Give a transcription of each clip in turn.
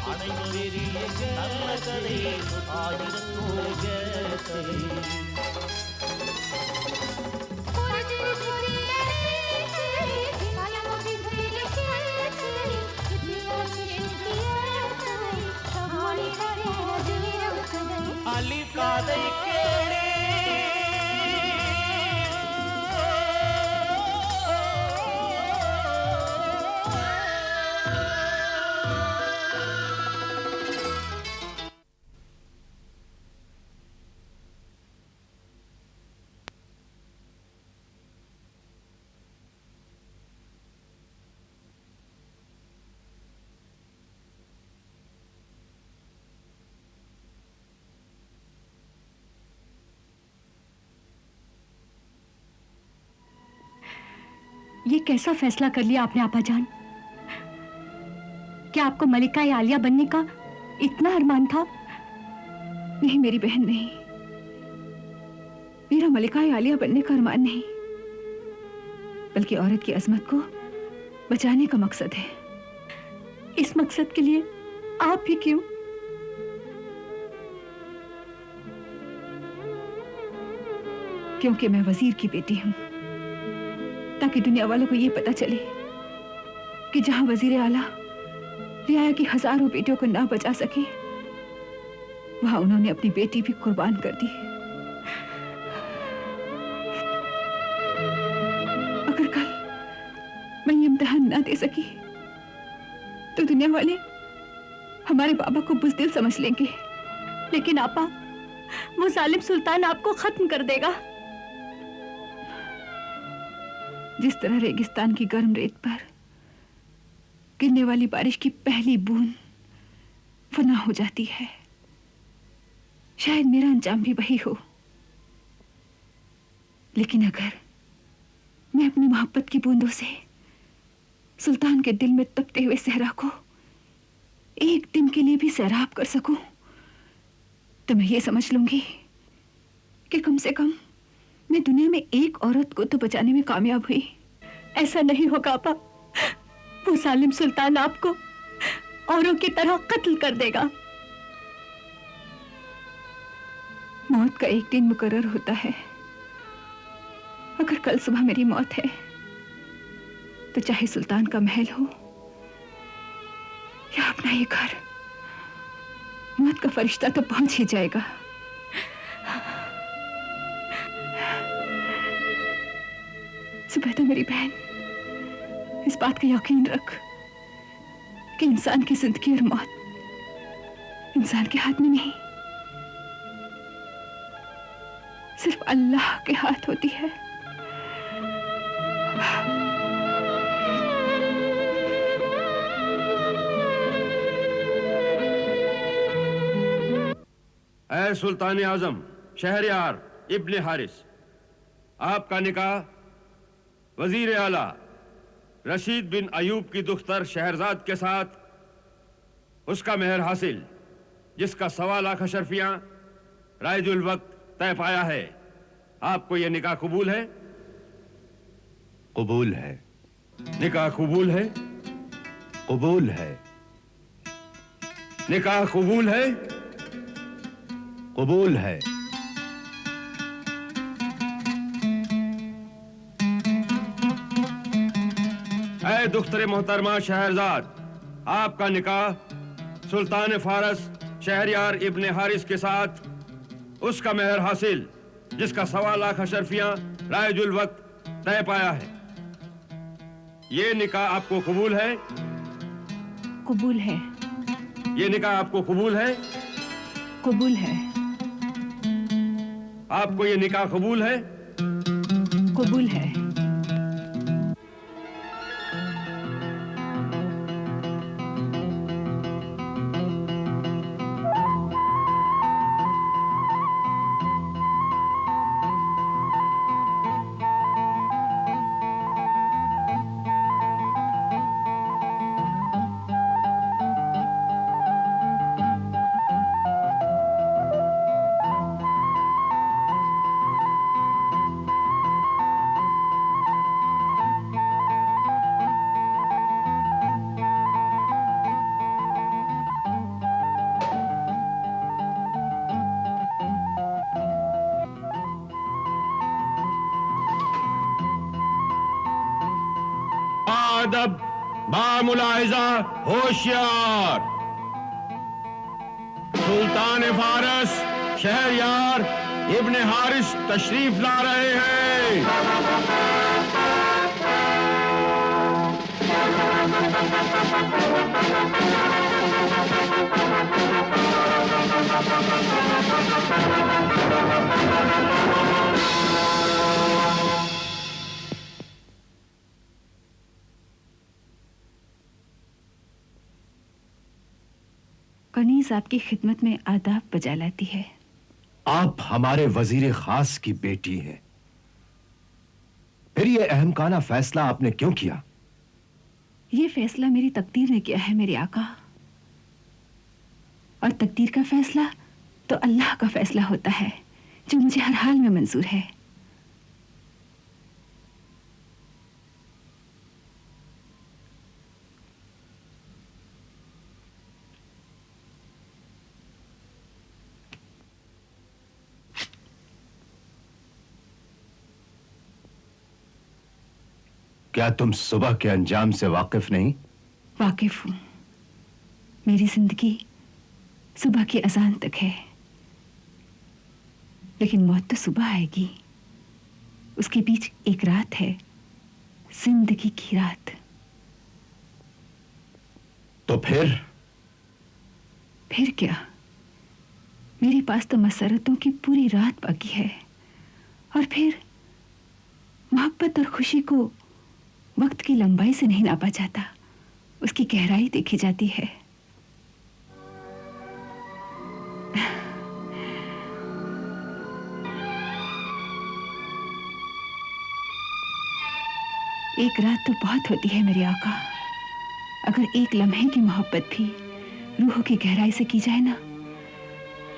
பெரிய நல்ல கதை 1000 கோடி கேட்டை. அலிஃப் கதை கேளே. ये कैसा फैसला कर लिया आपने आपा जान? क्या आपको मलिका या आलिया बनने का इतना अरमान था? नहीं मेरी बहन, नहीं। मेरा मलिका या आलिया बनने का अरमान नहीं, बल्कि औरत की अजमत को बचाने का मकसद है। इस मकसद के लिए आप भी क्यों? क्योंकि मैं वजीर की बेटी हूं, ताकि दुनिया वालों को यह पता चले कि जहां वजीर आला रियाया की हजारों बेटियों को ना बचा सके, वहां उन्होंने अपनी बेटी भी कुर्बान कर दी। अगर कल मैं ये इम्तिहान ना दे सकी तो दुनिया वाले हमारे बाबा को बुज़दिल समझ लेंगे। लेकिन आपा, वो जालिम सुल्तान आपको खत्म कर देगा। जिस तरह रेगिस्तान की गर्म रेत पर गिरने वाली बारिश की पहली बूंद फना हो जाती है, शायद मेरा अंजाम भी वही हो। लेकिन अगर मैं अपनी मोहब्बत की बूंदों से सुल्तान के दिल में तपते हुए सहरा को एक दिन के लिए भी सैराब कर सकूं, तो मैं ये समझ लूंगी कि कम से कम मैं दुनिया में एक औरत को तो बचाने में कामयाब हुई। ऐसा नहीं होगा आपा, वो जालिम सुल्तान आपको औरों की तरह कत्ल कर देगा। मौत का एक दिन मुकर्रर होता है। अगर कल सुबह मेरी मौत है तो चाहे सुल्तान का महल हो या अपना ये घर, मौत का फरिश्ता तो पहुंच ही जाएगा। सुबह मेरी बहन, इस बात का यकीन रख कि इंसान की जिंदगी और मौत इंसान के हाथ में नहीं, सिर्फ अल्लाह के हाथ होती है। ऐ सुल्तान आजम शहरयार इब्ने हारिस, आपका निकाह वजीर आला रशीद बिन अयूब की दुख्तर शहरजाद के साथ उसका मेहर हासिल, जिसका 1.25 लाख अशरफियां राइजुल वक्त तय पाया है। आपको यह निकाह कबूल है? कबूल है। निकाह कबूल है? कबूल है। निकाह कबूल है? कबूल है। ऐ दुख्तर मोहतरमा शहरजाद, आपका निकाह सुल्तान फारस शहरयार इब्ने हारिस के साथ उसका मेहर हासिल, जिसका 1.25 लाख अशरफियां रायजुल वक्त तय पाया है। ये निकाह आपको कबूल है? कबूल है। ये निकाह आपको कबूल है? कबूल है। आपको ये निकाह कबूल है? कबूल है। बाअदब, बामुलाहिजा, होशियार। सुल्तान फारस शहरयार इब्ने हारिस तशरीफ ला रहे हैं। कनीज आपकी खिदमत में आदाब बजा लाती है। आप हमारे वजीर खास की बेटी हैं, फिर ये अहमकाना फैसला आपने क्यों किया? ये फैसला मेरी तकदीर ने किया है मेरे आका, और तकदीर का फैसला तो अल्लाह का फैसला होता है, जो मुझे हर हाल में मंजूर है। क्या तुम सुबह के अंजाम से वाकिफ नहीं? वाकिफ हूं। मेरी जिंदगी सुबह की अजान तक है, लेकिन मौत तो सुबह आएगी। उसके बीच एक रात है, जिंदगी की रात। तो फिर क्या? मेरे पास तो मसरतों की पूरी रात बाकी है, और फिर मोहब्बत और खुशी को वक्त की लंबाई से नहीं नापा जाता, उसकी गहराई देखी जाती है। एक रात तो बहुत होती है मेरे आका। अगर एक लम्हे की मोहब्बत भी रूह की गहराई से की जाए ना,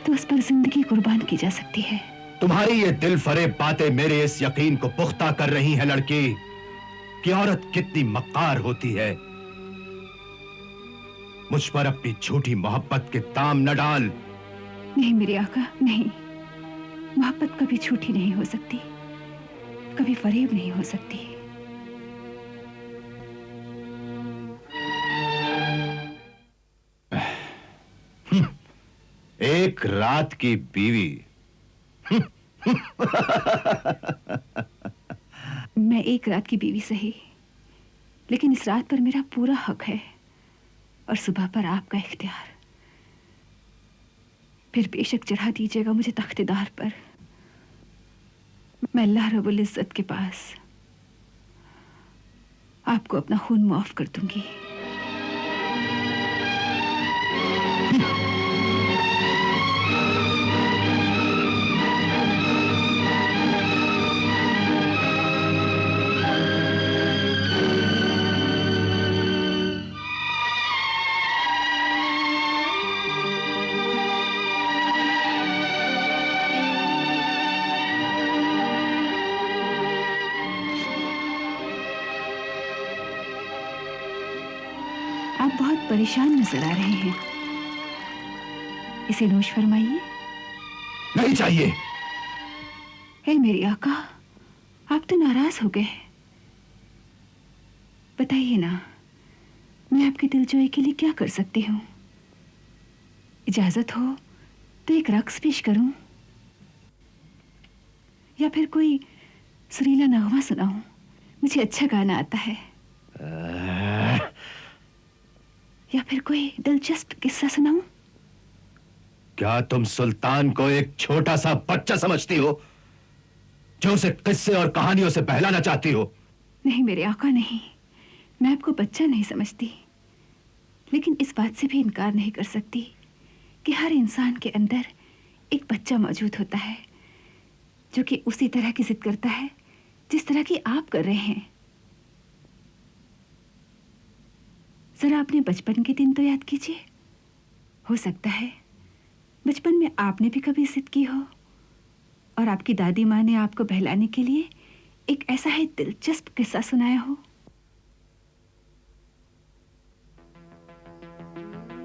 तो उस पर जिंदगी कुर्बान की जा सकती है। तुम्हारी ये दिल फरेब बातें मेरे इस यकीन को पुख्ता कर रही हैं लड़की, कि औरत कितनी मक्कार होती है। मुझ पर अपनी झूठी मोहब्बत के दाम न डाल। नहीं मेरे आका, नहीं। मोहब्बत कभी झूठी नहीं हो सकती, कभी फरेब नहीं हो सकती। एक रात की बीवी। मैं एक रात की बीवी सही, लेकिन इस रात पर मेरा पूरा हक है, और सुबह पर आपका इख्तियार। फिर बेशक चढ़ा दीजिएगा मुझे तख्तेदार पर। मैं अल्लाह रब्बुल इज्जत के पास आपको अपना खून माफ कर दूंगी। आप बहुत परेशान नजर आ रहे हैं, इसे नोश फरमाइए। नहीं चाहिए। हे मेरे आका, आप तो नाराज हो गए। बताइए ना, मैं आपकी दिलजोई के लिए क्या कर सकती हूँ? इजाजत हो तो एक रक्स पेश करूं, या फिर कोई सुरीला नगमा सुनाऊं? मुझे अच्छा गाना आता है। या फिर कोई दिलचस्प किस्सा सुनाऊं? क्या तुम सुल्तान को एक छोटा सा बच्चा समझती हो, जो उसे किस्से और कहानियों से बहलाना चाहती हो? नहीं मेरे आका, नहीं। मैं आपको बच्चा नहीं समझती, लेकिन इस बात से भी इनकार नहीं कर सकती कि हर इंसान के अंदर एक बच्चा मौजूद होता है, जो कि उसी तरह की जिद करता है जिस तरह की आप कर रहे हैं। जरा अपने बचपन के दिन तो याद कीजिए। हो सकता है बचपन में आपने भी कभी जिद की हो, और आपकी दादी माँ ने आपको बहलाने के लिए एक ऐसा ही दिलचस्प किस्सा सुनाया हो।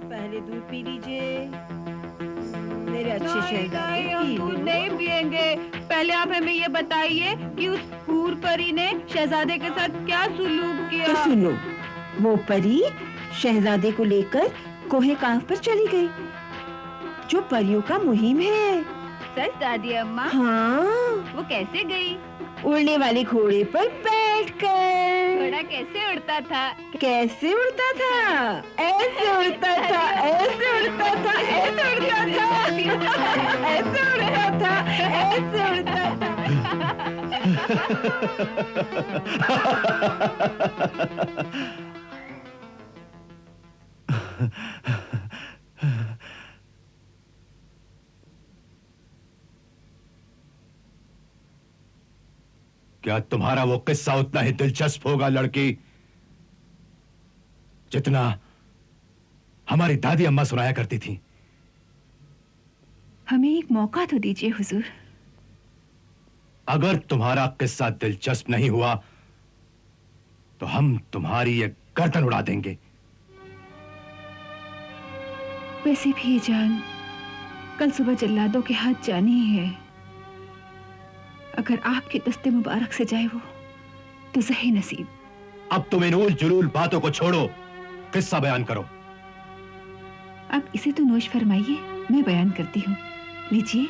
पहले दूध पी लीजिए मेरे अच्छे शहजादे। हम दूध नहीं पिएंगे। पहले आप हमें ये बताइए कि उस हूर परी ने शहजादे के साथ क्या सुलूक किया। तो सुनो, वो परी शहजादे को लेकर कोहे काफ पर चली गई, जो परियों का मुहिम है। सच दादी अम्मा? हाँ, वो कैसे गई? उड़ने वाले घोड़े पर बैठकर। घोड़ा कैसे उड़ता था? कैसे उड़ता था? ऐसे उड़ता था, ऐसे उड़ता था, ऐसे उड़ता था, ऐसे उड़ता था, ऐसे उड़ता था। क्या तुम्हारा वो किस्सा उतना ही दिलचस्प होगा लड़की, जितना हमारी दादी अम्मा सुनाया करती थी? हमें एक मौका तो दीजिए हुजूर। अगर तुम्हारा किस्सा दिलचस्प नहीं हुआ तो हम तुम्हारी ये गर्दन उड़ा देंगे। वैसे भी ये जान कल सुबह जल्लादों के हाथ जानी ही है। अगर आपके दस्ते मुबारक से जाए वो तो सही नसीब। अब तुम इन उल जुलूल बातों को छोड़ो, किस्सा बयान करो। आप इसे तो नोश फरमाइए, मैं बयान करती हूँ, लीजिए।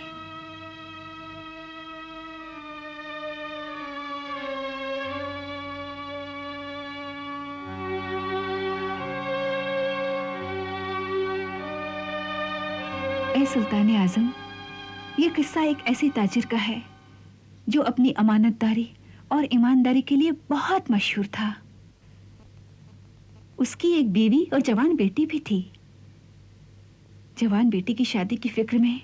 ऐ सुल्तान आजम, ये किस्सा एक ऐसे ताजिर का है जो अपनी अमानतदारी और ईमानदारी के लिए बहुत मशहूर था। उसकी एक बीवी और जवान बेटी भी थी। जवान बेटी की शादी की फिक्र में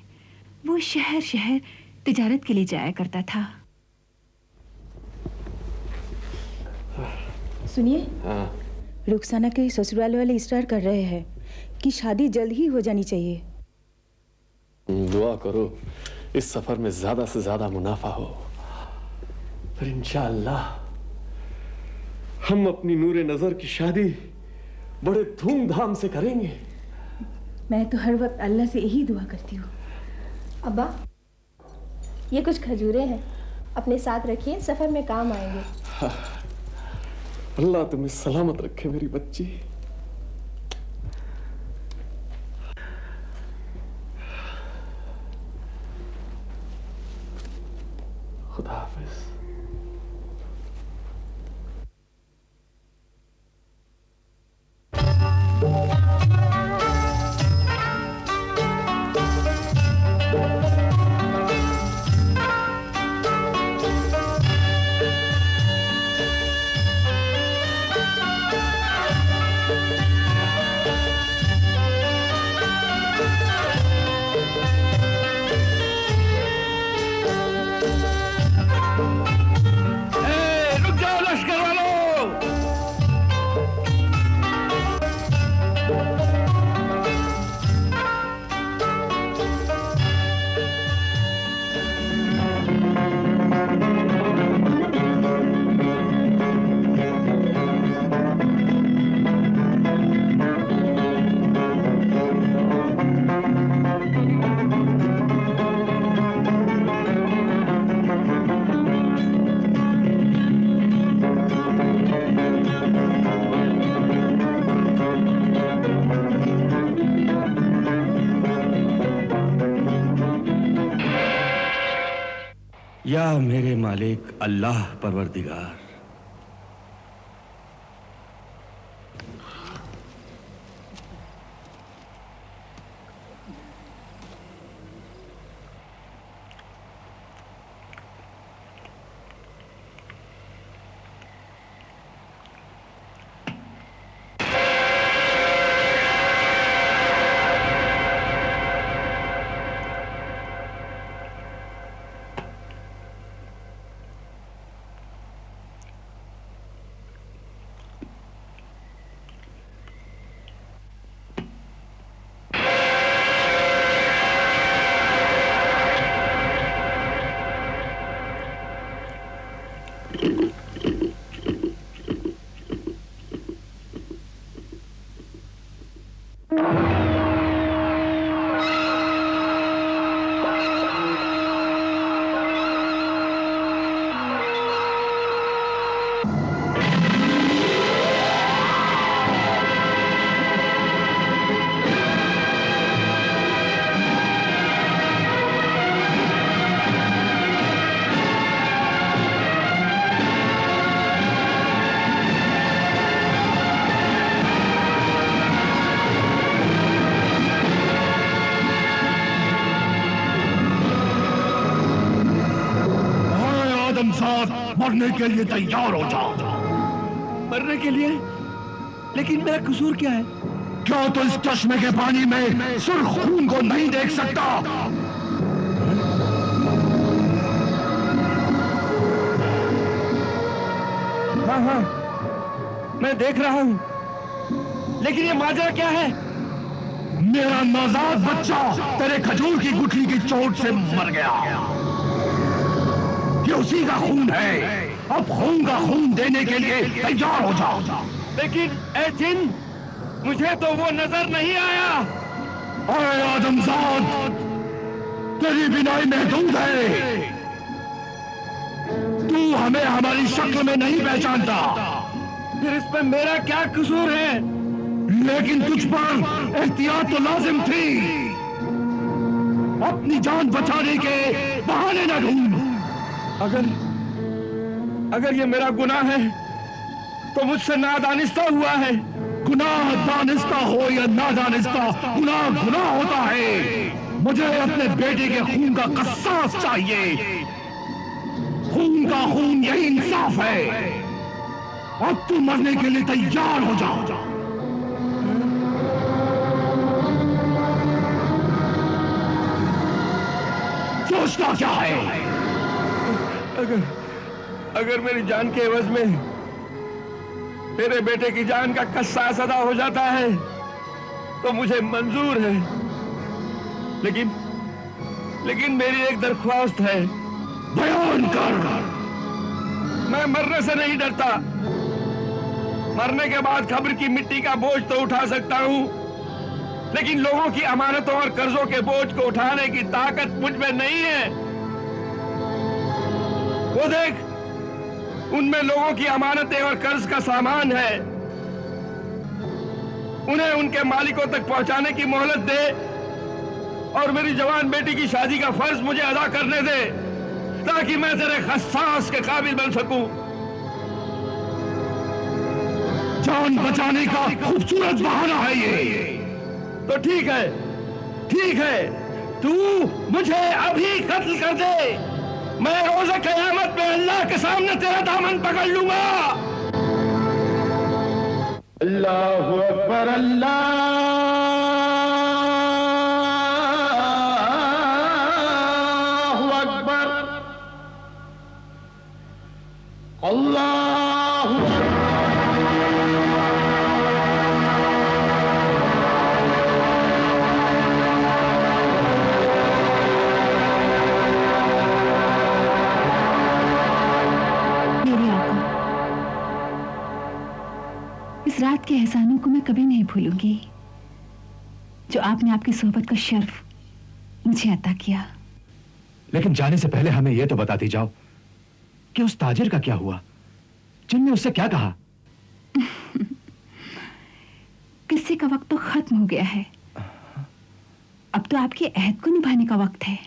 वो शहर शहर तिजारत के लिए जाया करता था। सुनिए, रुखसाना के ससुराल वाले इसरार कर रहे हैं कि शादी जल्द ही हो जानी चाहिए। दुआ करो इस सफर में ज्यादा से ज्यादा मुनाफा हो, फिर इंशाअल्लाह हम अपनी नूरे नजर की शादी बड़े धूमधाम से करेंगे। मैं तो हर वक्त अल्लाह से यही दुआ करती हूँ। अब्बा, ये कुछ खजूरें हैं, अपने साथ रखिए, सफर में काम आएंगे। अल्लाह तुम्हें सलामत रखे मेरी बच्ची। खुदा हाफिज। रुक जाओ लश्कर वालों! या मेरे मालिक अल्लाह परवरदिगार, साथ मरने के लिए तैयार हो जाओ। मरने के लिए? लेकिन मेरा कसूर क्या है? क्यों तो इस चश्मे के पानी में सुर्ख खून को नहीं देख सकता? हाँ हाँ, मैं देख रहा हूं, लेकिन ये माजरा क्या है? मेरा नौजाद बच्चा तेरे खजूर की गुठली की चोट से मर गया। ये उसी का खून है। अब खून का खून देने के लिए तैयार हो जाओ। लेकिन ए जिन, मुझे तो वो नजर नहीं आया। अरे आदमजाद, तेरी बिनाई महदूद है। तू हमें हमारी शक्ल में नहीं पहचानता। फिर इसमें मेरा क्या कसूर है? लेकिन तुझ पर एहतियात तो लाजिम थी। अपनी जान बचाने के बहाने न ढूंढ। अगर ये मेरा गुनाह है तो मुझसे नादानिस्ता हुआ है। गुनाह दानिस्ता हो या नादानिस्ता, गुनाह गुनाह होता है। मुझे अपने बेटे के खून का कसास चाहिए। खून का खून, यही इंसाफ है। अब तू मरने के लिए तैयार हो जाओ। सोचता क्या है? अगर मेरी जान के एवज में मेरे बेटे की जान का कसास अदा हो जाता है तो मुझे मंजूर है। लेकिन मेरी एक दरख्वास्त है। बयान कर। मैं मरने से नहीं डरता। मरने के बाद कब्र की मिट्टी का बोझ तो उठा सकता हूं, लेकिन लोगों की अमानतों और कर्जों के बोझ को उठाने की ताकत मुझ में नहीं है। वो देख, उनमें लोगों की अमानतें और कर्ज का सामान है। उन्हें उनके मालिकों तक पहुंचाने की मोहलत दे और मेरी जवान बेटी की शादी का फर्ज मुझे अदा करने दे, ताकि मैं तेरे खस्सास के काबिल बन सकूं। जान बचाने का खूबसूरत बहाना है ये। तो ठीक है, तू मुझे अभी कत्ल कर दे। मैं रोज़े क़यामत में अल्लाह के सामने तेरा दामन पकड़ लूंगा। अल्लाहु अकबर, अल्लाहु अकबर, अल्लाहु अकबर। मेरे आका, इस रात के एहसानों को मैं कभी नहीं भूलूंगी जो आपने आपकी सोहबत का शर्फ मुझे अता किया। लेकिन जाने से पहले हमें यह तो बताती जाओ कि उस ताजिर का क्या हुआ? जिनने उससे क्या कहा? किस्से का वक्त तो खत्म हो गया है। अब तो आपके अहद को निभाने का वक्त है।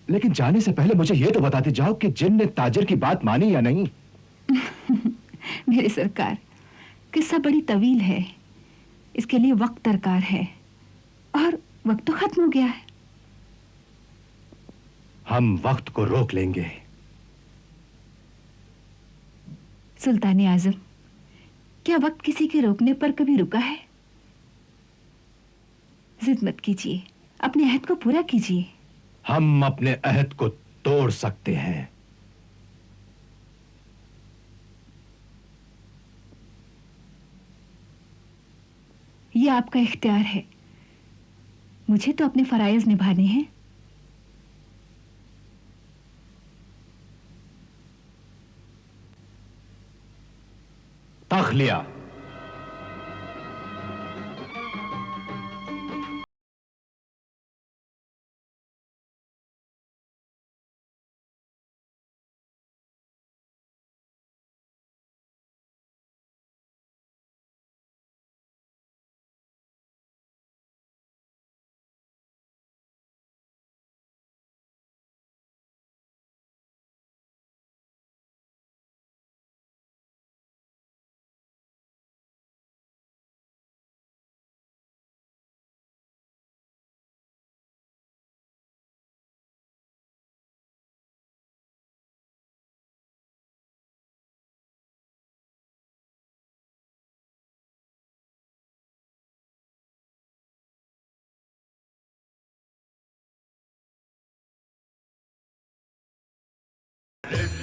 लेकिन जाने से पहले मुझे यह तो बताते जाओ कि जिन ने ताजिर की बात मानी या नहीं। मेरे सरकार, किस्सा बड़ी तवील है। इसके लिए वक्त दरकार है और वक्त तो खत्म हो गया है। हम वक्त को रोक लेंगे। सुल्तान आजम, क्या वक्त किसी के रोकने पर कभी रुका है? जिद मत कीजिए, अपने अहद को पूरा कीजिए। हम अपने अहद को तोड़ सकते हैं। यह आपका इख्तियार है। मुझे तो अपने फराइज निभाने हैं। तख्लिया।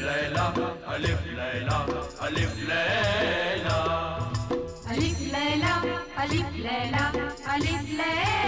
लैला अलिफ लैला अलिफ लैला अलिफ लैला अलिफ लैला अलिफ लैला